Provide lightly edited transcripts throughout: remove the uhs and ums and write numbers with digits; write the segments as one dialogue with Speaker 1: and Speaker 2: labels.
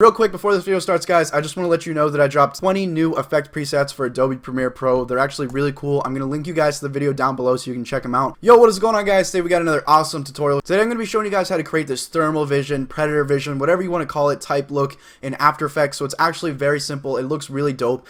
Speaker 1: Real quick before this video starts, guys, I just want to let you know that I dropped 20 new effect presets for Adobe Premiere Pro. They're actually really cool. I'm going to link you guys to the video down below so you can check them out. Yo, what is going on, guys? Today we got another awesome tutorial. Today I'm going to be showing you guys how to create this thermal vision, predator vision, whatever you want to call it, type look in After Effects. So it's actually very simple. It looks really dope.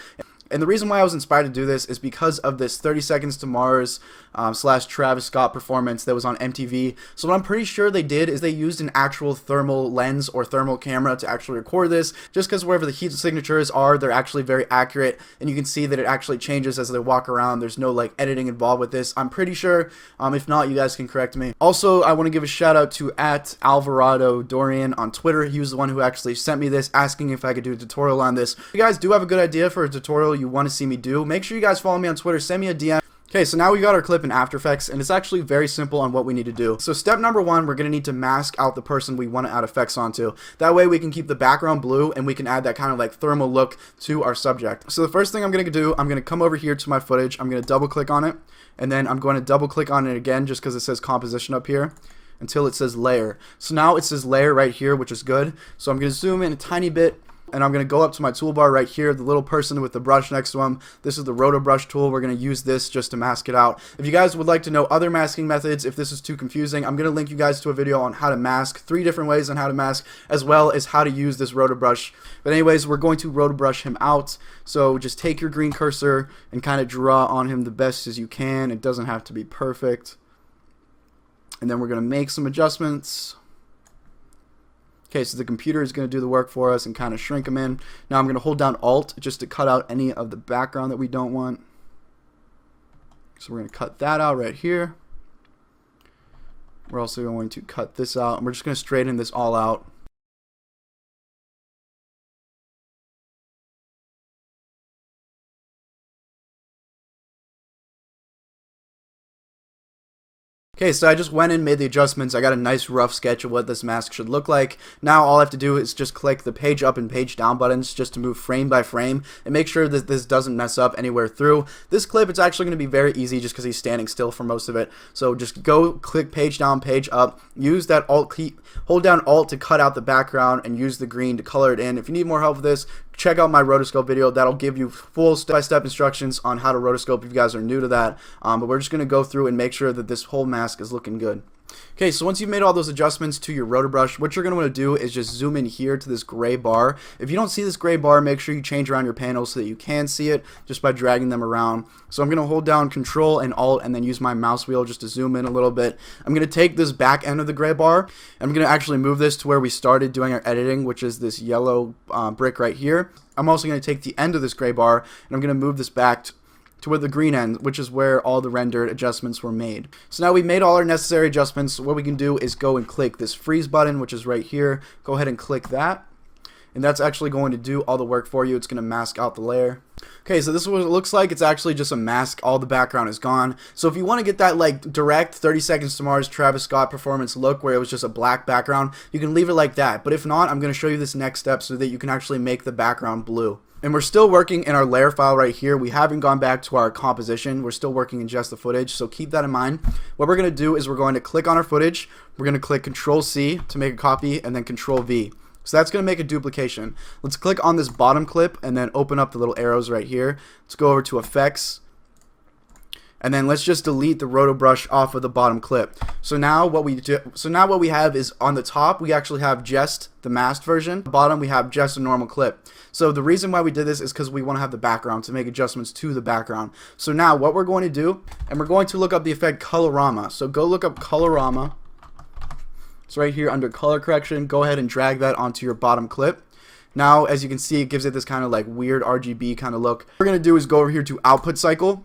Speaker 1: And the reason why I was inspired to do this is because of this 30 Seconds to Mars / Travis Scott performance that was on MTV. So what I'm pretty sure they did is they used an actual thermal lens or thermal camera to actually record this, just because wherever the heat signatures are, they're actually very accurate, and you can see that it actually changes as they walk around. There's no like editing involved with this, I'm pretty sure. If not, you guys can correct me. Also, I want to give a shout out to @Alvarado_Dorian on Twitter. He was the one who actually sent me this, asking if I could do a tutorial on this. If you guys do have a good idea for a tutorial you want to see me do, make sure you guys follow me on Twitter, send me a DM. Okay, so now we got our clip in After Effects, and it's actually very simple on what we need to do. So step number one, we're going to need to mask out the person we want to add effects onto. That way we can keep the background blue, and we can add that kind of like thermal look to our subject. So the first thing I'm going to do, I'm going to come over here to my footage, I'm going to double click on it, and then I'm going to double click on it again just because it says composition up here, until it says layer. So now it says layer right here, which is good. So I'm going to zoom in a tiny bit, and I'm going to go up to my toolbar right here, the little person with the brush next to him. This is the Rotor brush tool. We're going to use this just to mask it out. If you guys would like to know other masking methods, if this is too confusing, I'm going to link you guys to a video on how to mask, 3 different ways on how to mask, as well as how to use this Rotor brush. But anyways, we're going to Rotor brush him out. So just take your green cursor and kind of draw on him the best as you can. It doesn't have to be perfect. And then we're going to make some adjustments. Okay, so the computer is going to do the work for us and kind of shrink them in. Now I'm going to hold down Alt just to cut out any of the background that we don't want. So we're going to cut that out right here. We're also going to cut this out, and we're just going to straighten this all out. Okay, so I just went and made the adjustments. I got a nice rough sketch of what this mask should look like. Now all I have to do is just click the page up and page down buttons just to move frame by frame and make sure that this doesn't mess up anywhere through. This clip, it's actually going to be very easy just because he's standing still for most of it. So just go click page down, page up, use that Alt key, hold down Alt to cut out the background, and use the green to color it in. If you need more help with this, check out my rotoscope video. That'll give you full step-by-step instructions on how to rotoscope if you guys are new to that. But we're just going to go through and make sure that this whole mask is looking good. Okay, so once you've made all those adjustments to your rotor brush, what you're going to want to do is just zoom in here to this gray bar. If you don't see this gray bar, make sure you change around your panels so that you can see it just by dragging them around. So I'm going to hold down Control and Alt and then use my mouse wheel just to zoom in a little bit. I'm going to take this back end of the gray bar. I'm going to actually move this to where we started doing our editing, which is this yellow brick right here. I'm also going to take the end of this gray bar and I'm going to move this back to where the green end, which is where all the rendered adjustments were made. So now we made all our necessary adjustments. What we can do is go and click this freeze button, which is right here. Go ahead and click that, and that's actually going to do all the work for you. It's going to mask out the layer. Okay, so this is what it looks like. It's actually just a mask. All the background is gone. So if you want to get that like direct 30 Seconds to Mars Travis Scott performance look where it was just a black background, you can leave it like that. But if not, I'm going to show you this next step so that you can actually make the background blue. And we're still working in our layer file right here. We haven't gone back to our composition. We're still working in just the footage, so keep that in mind. What we're going to do is we're going to click on our footage. We're going to click Control-C to make a copy, and then Control-V. So that's going to make a duplication. Let's click on this bottom clip and then open up the little arrows right here. Let's go over to Effects. And then let's just delete the roto brush off of the bottom clip. So now what we have is on the top we actually have just the masked version. The bottom we have just a normal clip. So the reason why we did this is because we want to have the background to make adjustments to the background. So now what we're going to do, and we're going to look up the effect Colorama. So go look up Colorama. It's right here under color correction. Go ahead and drag that onto your bottom clip. Now as you can see, it gives it this kind of like weird RGB kind of look. What we're going to do is go over here to output cycle.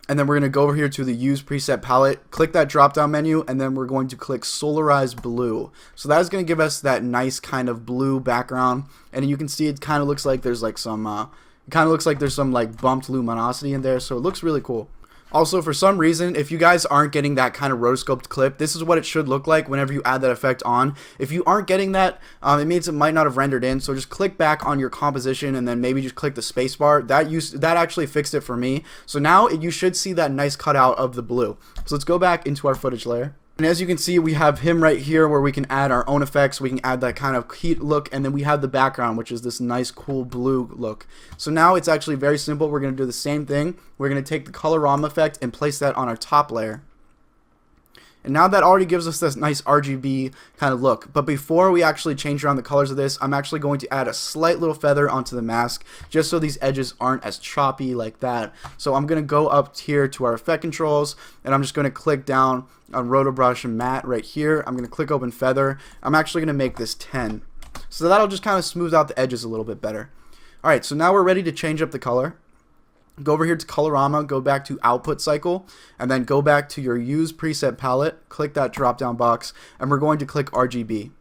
Speaker 1: And then we're going to go over here to the Use Preset Palette, click that drop down menu, and then we're going to click Solarize Blue. So that is going to give us that nice kind of blue background. And you can see it kind of looks like there's like some, like bumped luminosity in there. So it looks really cool. Also, for some reason, if you guys aren't getting that kind of rotoscoped clip, this is what it should look like whenever you add that effect on. If you aren't getting that, it means it might not have rendered in. So just click back on your composition and then maybe just click the spacebar. That actually fixed it for me. So now you should see that nice cutout of the blue. So let's go back into our footage layer. And as you can see, we have him right here where we can add our own effects. We can add that kind of heat look, and then we have the background, which is this nice cool blue look. So now it's actually very simple. We're going to do the same thing. We're going to take the Colorama effect and place that on our top layer. And now that already gives us this nice RGB kind of look. But before we actually change around the colors of this, I'm actually going to add a slight little feather onto the mask just so these edges aren't as choppy like that. So I'm going to go up here to our effect controls, and I'm just going to click down on Rotor brush and matte right here. I'm going to click open feather. I'm actually going to make this 10. So that'll just kind of smooth out the edges a little bit better. Alright, so now we're ready to change up the color. Go over here to Colorama, go back to output cycle, and then go back to your use preset palette, click that drop down box, and we're going to click RGB.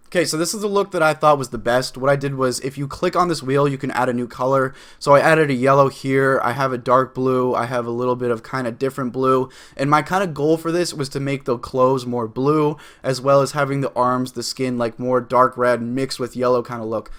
Speaker 1: Okay, so this is the look that I thought was the best. What I did was, if you click on this wheel, you can add a new color. So I added a yellow here, I have a dark blue, I have a little bit of kind of different blue, and my kind of goal for this was to make the clothes more blue, as well as having the arms, the skin like more dark red mixed with yellow kind of look.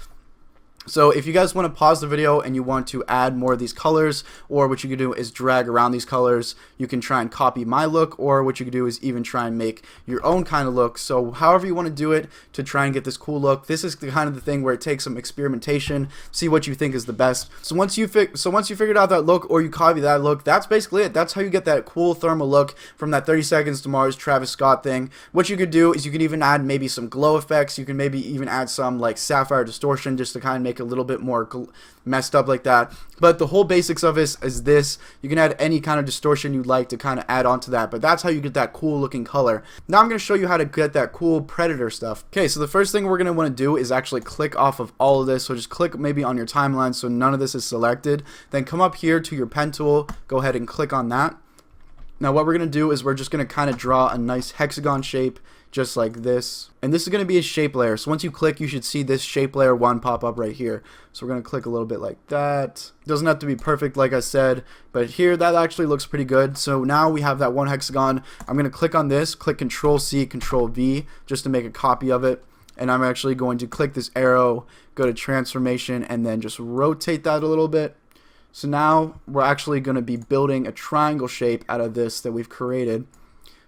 Speaker 1: So if you guys want to pause the video and you want to add more of these colors, or what you can do is drag around these colors, you can try and copy my look, or what you can do is even try and make your own kind of look. So however you want to do it to try and get this cool look, this is the kind of the thing where it takes some experimentation, see what you think is the best. So once you figured out that look, or you copy that look, that's basically it. That's how you get that cool thermal look from that 30 Seconds to Mars Travis Scott thing. What you could do is you can even add maybe some glow effects, you can maybe even add some like sapphire distortion just to kind of make a little bit more messed up like that. But the whole basics of this is this. You can add any kind of distortion you'd like to kind of add onto that, but that's how you get that cool looking color. Now I'm going to show you how to get that cool predator stuff. Okay, so the first thing we're going to want to do is actually click off of all of this. So just click maybe on your timeline so none of this is selected. Then come up here to your pen tool, go ahead and click on that. Now what we're going to do is we're just going to kind of draw a nice hexagon shape just like this, and this is going to be a shape layer. So once you click, you should see this shape layer 1 pop up right here. So we're going to click a little bit like that. Doesn't have to be perfect like I said, but here that actually looks pretty good. So now we have that one hexagon. I'm going to click on this, click Control C, Control V just to make a copy of it, and I'm actually going to click this arrow, go to transformation, and then just rotate that a little bit. So now we're actually going to be building a triangle shape out of this that we've created.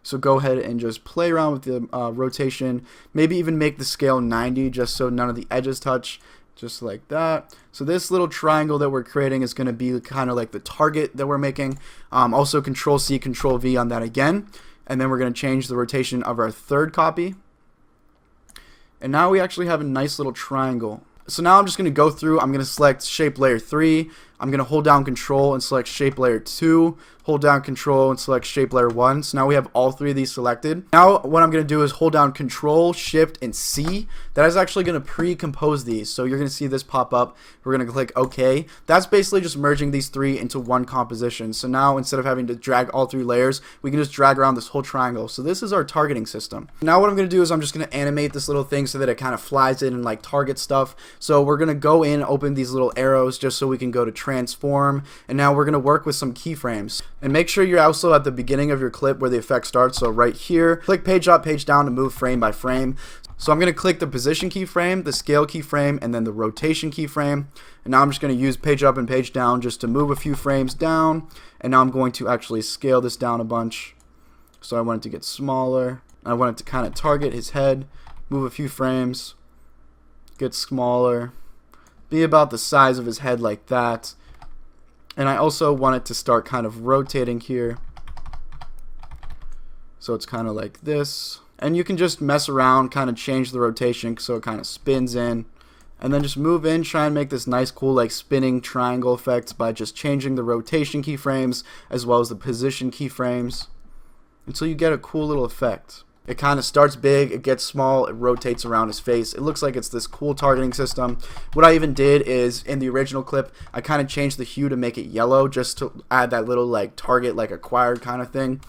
Speaker 1: So go ahead and just play around with the rotation, maybe even make the scale 90 just so none of the edges touch, just like that. So this little triangle that we're creating is going to be kind of like the target that we're making. Also Control C, Control V on that again, and then we're going to change the rotation of our third copy. And now we actually have a nice little triangle. So now I'm just going to go through, I'm going to select shape layer 3, I'm going to hold down Control and select shape layer 2, hold down Control and select shape layer 1. So now we have all 3 of these selected. Now what I'm going to do is hold down Control, Shift, and C. That is actually going to pre-compose these. So you're going to see this pop up. We're going to click OK. That's basically just merging these 3 into one composition. So now instead of having to drag all 3 layers, we can just drag around this whole triangle. So this is our targeting system. Now what I'm going to do is I'm just going to animate this little thing so that it kind of flies in and like target stuff. So we're going to go in, open these little arrows just so we can go to transform, and now we're going to work with some keyframes. And make sure you're also at the beginning of your clip where the effect starts. So right here, click page up, page down to move frame by frame. So I'm going to click the position keyframe, the scale keyframe, and then the rotation keyframe. And now I'm just going to use page up and page down just to move a few frames down. And now I'm going to actually scale this down a bunch. So I want it to get smaller. I want it to kind of target his head, move a few frames, get smaller, be about the size of his head like that. And I also want it to start kind of rotating here. So it's kind of like this. And you can just mess around, kind of change the rotation so it kind of spins in. And then just move in, try and make this nice cool like spinning triangle effect by just changing the rotation keyframes as well as the position keyframes until you get a cool little effect. It kind of starts big, it gets small, it rotates around his face. It looks like it's this cool targeting system. What I even did is, in the original clip, I kind of changed the hue to make it yellow just to add that little like target, like acquired kind of thing.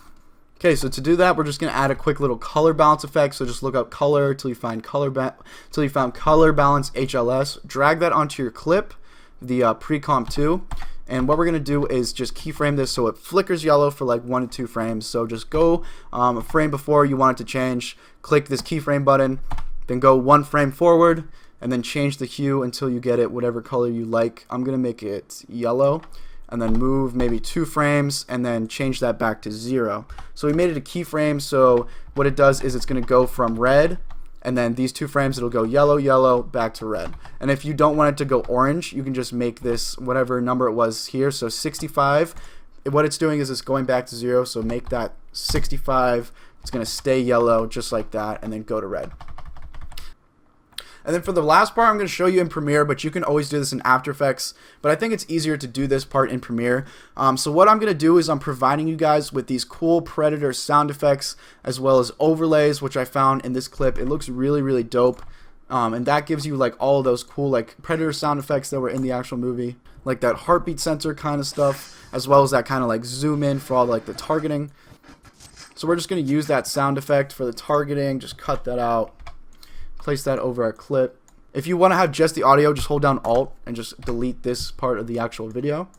Speaker 1: Okay, so to do that, we're just going to add a quick little color balance effect. So just look up color till you find color balance HLS. Drag that onto your clip, the pre-comp 2. And what we're going to do is just keyframe this so it flickers yellow for like 1 to 2 frames. So just go a frame before you want it to change, click this keyframe button, then go 1 frame forward, and then change the hue until you get it whatever color you like. I'm going to make it yellow. and then move maybe 2 frames and then change that back to 0. So we made it a keyframe, so what it does is it's going to go from red, and then these 2 frames it'll go yellow, yellow, back to red. And if you don't want it to go orange, you can just make this whatever number it was here, so 65. What it's doing is it's going back to 0, so make that 65. It's going to stay yellow just like that, and then go to red. And then for the last part, I'm going to show you in Premiere, but you can always do this in After Effects. But I think it's easier to do this part in Premiere. So what I'm going to do is I'm providing you guys with these cool Predator sound effects as well as overlays, which I found in this clip. It looks really, really dope. And that gives you like all of those cool like Predator sound effects that were in the actual movie. Like that heartbeat sensor kind of stuff, as well as that kind of like zoom in for all like the targeting. So we're just going to use that sound effect for the targeting. Just cut that out. Place that over our clip. If you want to have just the audio, just hold down Alt and just delete this part of the actual video.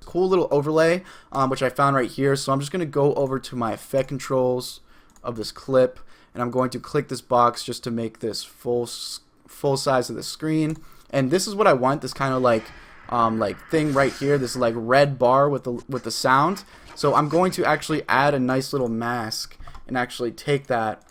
Speaker 1: Cool little overlay, which I found right here. So I'm just going to go over to my effect controls of this clip, and I'm going to click this box just to make this full size of the screen. And this is what I want. This kind of like thing right here. This like red bar with the sound. So I'm going to actually add a nice little mask and actually take that.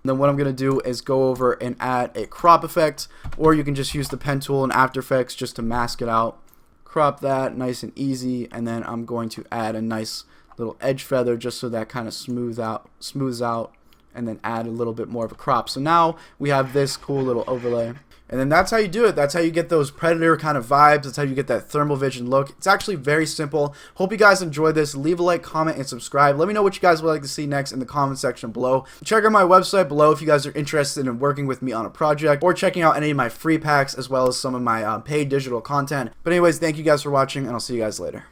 Speaker 1: Then what I'm going to do is go over and add a crop effect, or you can just use the pen tool in After Effects just to mask it out. Crop that nice and easy, and then I'm going to add a nice little edge feather just so that kind of smooths out, and then add a little bit more of a crop. So now we have this cool little overlay. And then that's how you do it. That's how you get those Predator kind of vibes. That's how you get that thermal vision look. It's actually very simple. Hope you guys enjoyed this. Leave a like, comment, and subscribe. Let me know what you guys would like to see next in the comment section below. Check out my website below if you guys are interested in working with me on a project or checking out any of my free packs as well as some of my paid digital content. But anyways, thank you guys for watching, and I'll see you guys later.